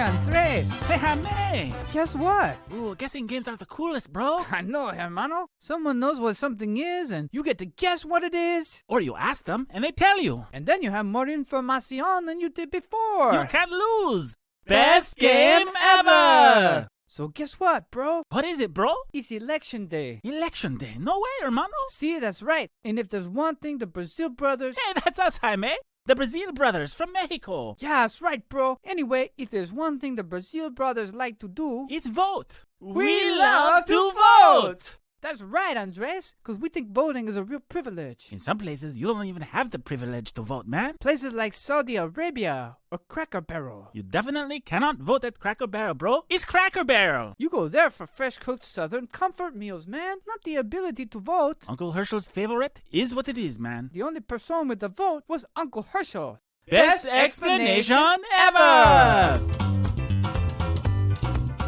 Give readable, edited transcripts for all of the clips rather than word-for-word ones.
Andres! Hey, Jaime! Guess what? Ooh, guessing games are the coolest, bro. I know, hermano. Someone knows what something is, and you get to guess what it is. Or you ask them, and they tell you. And then you have more information than you did before. You can't lose. Best game ever! So guess what, bro? What is it, bro? It's election day. Election day. No way, hermano. See, that's right. And if there's one thing the Brazil brothers... Hey, that's us, Jaime. The Brazil brothers from Mexico. Yeah, that's right, bro. Anyway, if there's one thing the Brazil brothers like to do... It's vote. We love to vote! That's right, Andres, because we think voting is a real privilege. In some places, you don't even have the privilege to vote, man. Places like Saudi Arabia or Cracker Barrel. You definitely cannot vote at Cracker Barrel, bro. It's Cracker Barrel. You go there for fresh-cooked Southern comfort meals, man, not the ability to vote. Uncle Herschel's favorite is what it is, man. The only person with the vote was Uncle Herschel. Best explanation ever!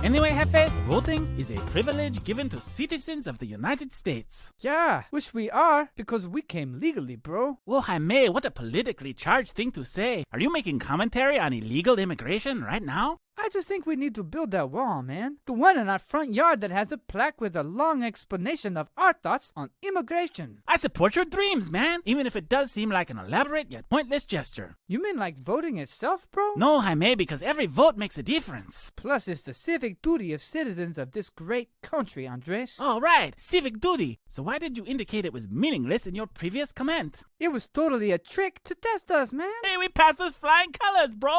Anyway, Jefe, voting is a privilege given to citizens of the United States. Yeah, which we are because we came legally, bro. Whoa, Jaime, what a politically charged thing to say. Are you making commentary on illegal immigration right now? I just think we need to build that wall, man. The one in our front yard that has a plaque with a long explanation of our thoughts on immigration. I support your dreams, man, even if it does seem like an elaborate yet pointless gesture. You mean like voting itself, bro? No, Jaime, because every vote makes a difference. Plus, it's the civic duty of citizens of this great country, Andres. Oh, right, civic duty. So why did you indicate it was meaningless in your previous comment? It was totally a trick to test us, man. Hey, we passed with flying colors, bro.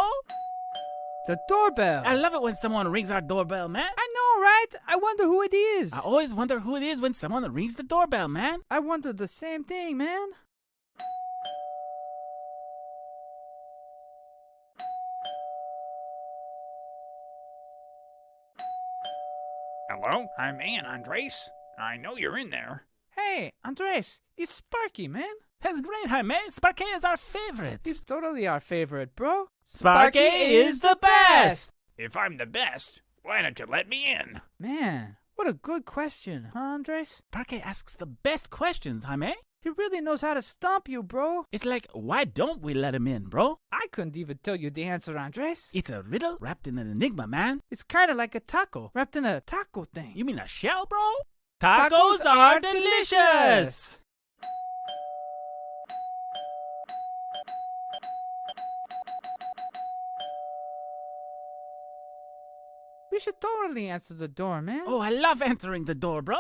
The doorbell. I love it when someone rings our doorbell, man. I know, right? I wonder who it is. I always wonder who it is when someone rings the doorbell, man. I wonder the same thing, man. Hello, Jaime and Andres. I know you're in there. Hey, Andres, it's Sparky, man. That's great, Jaime. Sparky is our favorite. He's totally our favorite, bro. Sparky is the best. If I'm the best, why don't you let me in? Man, what a good question, huh, Andres? Sparky asks the best questions, Jaime. He really knows how to stump you, bro. It's like, why don't we let him in, bro? I couldn't even tell you the answer, Andres. It's a riddle wrapped in an enigma, man. It's kind of like a taco wrapped in a taco thing. You mean a shell, bro? Tacos are delicious! We should totally answer the door, man. Oh, I love answering the door, bro.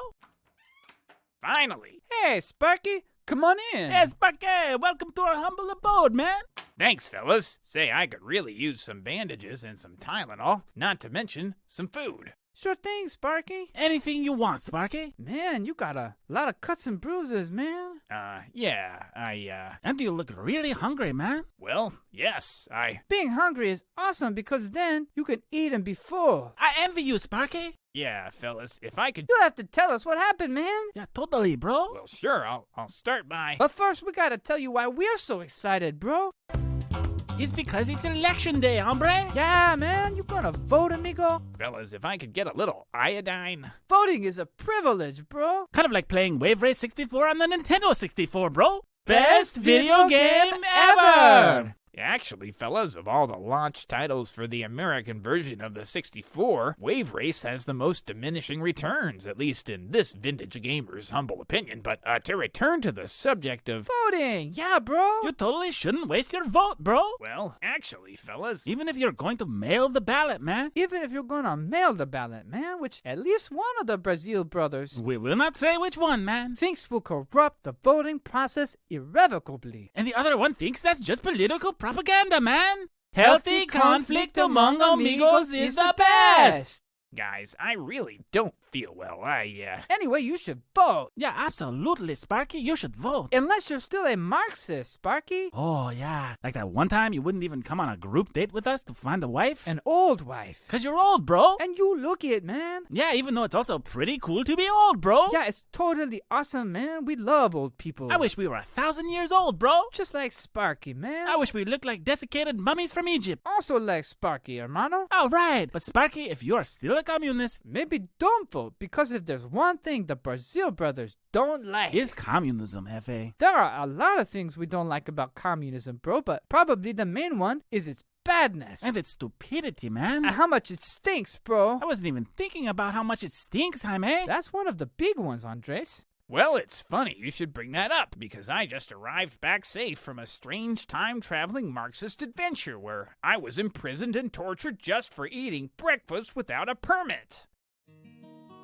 Finally. Hey, Sparky, come on in. Hey, Sparky, welcome to our humble abode, man. Thanks, fellas. Say, I could really use some bandages and some Tylenol, not to mention some food. Sure thing, Sparky. Anything you want, Sparky. Man, you got a lot of cuts and bruises, man. And you look really hungry, man. Well, yes, Being hungry is awesome because then you can eat and be full. I envy you, Sparky. Yeah, fellas, if I could... You have to tell us what happened, man. Yeah, totally, bro. Well, sure, I'll start by... But first, we gotta tell you why we're so excited, bro. It's because it's election day, hombre. Yeah, man, you gonna vote, amigo? Fellas, if I could get a little iodine... Voting is a privilege, bro. Kind of like playing Wave Race 64 on the Nintendo 64, bro. Best video game ever! Actually, fellas, of all the launch titles for the American version of the 64, Wave Race has the most diminishing returns, at least in this vintage gamer's humble opinion. But to return to the subject of... Voting, yeah, bro. You totally shouldn't waste your vote, bro. Well, actually, fellas... Even if you're going to mail the ballot, man. Even if you're gonna mail the ballot, man, which at least one of the Brazil brothers... We will not say which one, man. ...thinks will corrupt the voting process irrevocably. And the other one thinks that's just political propaganda, man. Healthy conflict among amigos is the best. Guys, I really don't feel well. Anyway, you should vote. Yeah, absolutely, Sparky. You should vote. Unless you're still a Marxist, Sparky. Oh, yeah. Like that one time you wouldn't even come on a group date with us to find a wife? An old wife. Because you're old, bro. And you look it, man. Yeah, even though it's also pretty cool to be old, bro. Yeah, it's totally awesome, man. We love old people. I wish we were 1,000 years old, bro. Just like Sparky, man. I wish we looked like desiccated mummies from Egypt. Also like Sparky, hermano. Oh, right. But Sparky, if you are still still a communist. Maybe don't vote, because if there's one thing the Brazil brothers don't like, It's communism, Hefe. there are a lot of things we don't like about communism, bro, but probably the main one is its badness. And it's stupidity, man. And how much it stinks, bro. I wasn't even thinking about how much it stinks, Jaime. That's one of the big ones, Andres. Well, it's funny you should bring that up, because I just arrived back safe from a strange time-traveling Marxist adventure where I was imprisoned and tortured just for eating breakfast without a permit.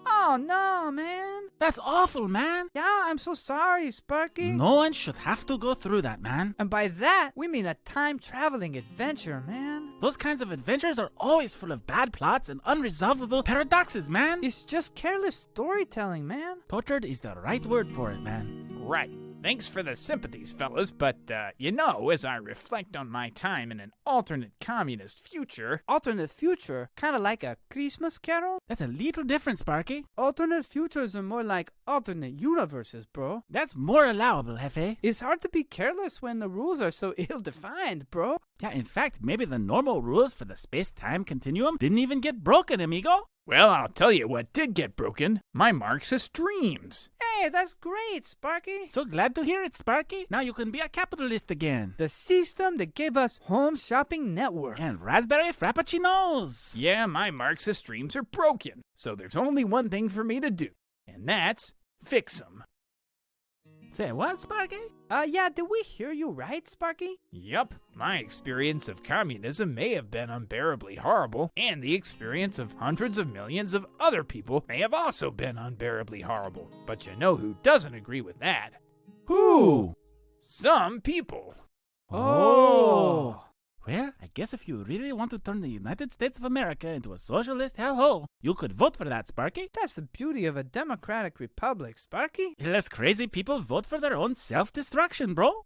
Oh, no, man. That's awful, man. Yeah, I'm so sorry, Sparky. No one should have to go through that, man. And by that, we mean a time-traveling adventure, man. Those kinds of adventures are always full of bad plots and unresolvable paradoxes, man. It's just careless storytelling, man. Tortured is the right word for it, man. Right. Thanks for the sympathies, fellas, but, as I reflect on my time in an alternate communist future... Alternate future, kind of like a Christmas carol? That's a little different, Sparky. Alternate futures are more like alternate universes, bro. That's more allowable, Hefe. It's hard to be careless when the rules are so ill-defined, bro. Yeah, in fact, maybe the normal rules for the space-time continuum didn't even get broken, amigo. Well, I'll tell you what did get broken. My Marxist dreams. Hey, that's great, Sparky. So glad to hear it, Sparky. Now you can be a capitalist again. The system that gave us Home Shopping Network. And raspberry frappuccinos. Yeah, my Marxist dreams are broken, so there's only one thing for me to do, and that's fix them. Say what, Sparky? Yeah, did we hear you right, Sparky? Yup, my experience of communism may have been unbearably horrible, and the experience of hundreds of millions of other people may have also been unbearably horrible. But you know who doesn't agree with that? Who? Some people. Oh. Well, I guess if you really want to turn the United States of America into a socialist hellhole, you could vote for that, Sparky. That's the beauty of a democratic republic, Sparky. Unless crazy people vote for their own self-destruction, bro.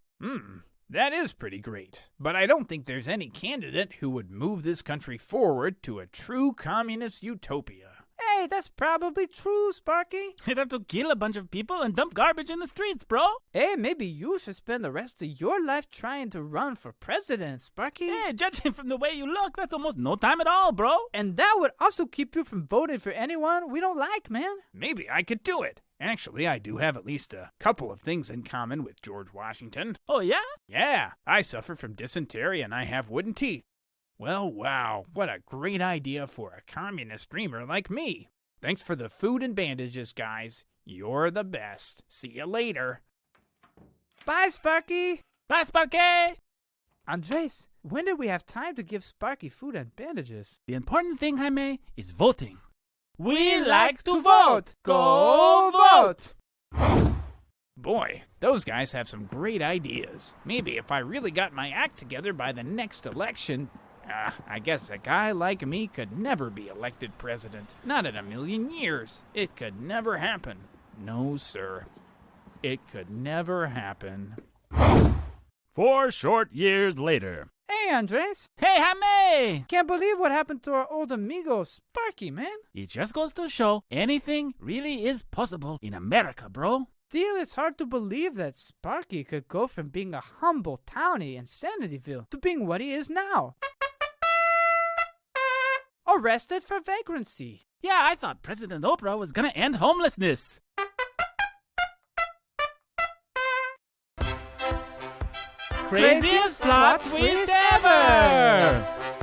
That is pretty great. But I don't think there's any candidate who would move this country forward to a true communist utopia. Hey, that's probably true, Sparky. You'd have to kill a bunch of people and dump garbage in the streets, bro. Hey, maybe you should spend the rest of your life trying to run for president, Sparky. Hey, judging from the way you look, that's almost no time at all, bro. And that would also keep you from voting for anyone we don't like, man. Maybe I could do it. Actually, I do have at least a couple of things in common with George Washington. Oh, yeah? Yeah, I suffer from dysentery and I have wooden teeth. Well, wow, what a great idea for a communist dreamer like me. Thanks for the food and bandages, guys. You're the best. See you later. Bye, Sparky. Bye, Sparky! Andres, when did we have time to give Sparky food and bandages? The important thing, Jaime, is voting. We like to vote. Go vote! Boy, those guys have some great ideas. Maybe if I really got my act together by the next election... I guess a guy like me could never be elected president. Not in a million years. It could never happen. No, sir. It could never happen. 4 short years later. Hey, Andres. Hey, Jaime! Can't believe what happened to our old amigo, Sparky, man. It just goes to show anything really is possible in America, bro. Still, it's hard to believe that Sparky could go from being a humble townie in Sanityville to being what he is now. Arrested for vagrancy. Yeah, I thought President Oprah was gonna end homelessness. Craziest plot twist ever!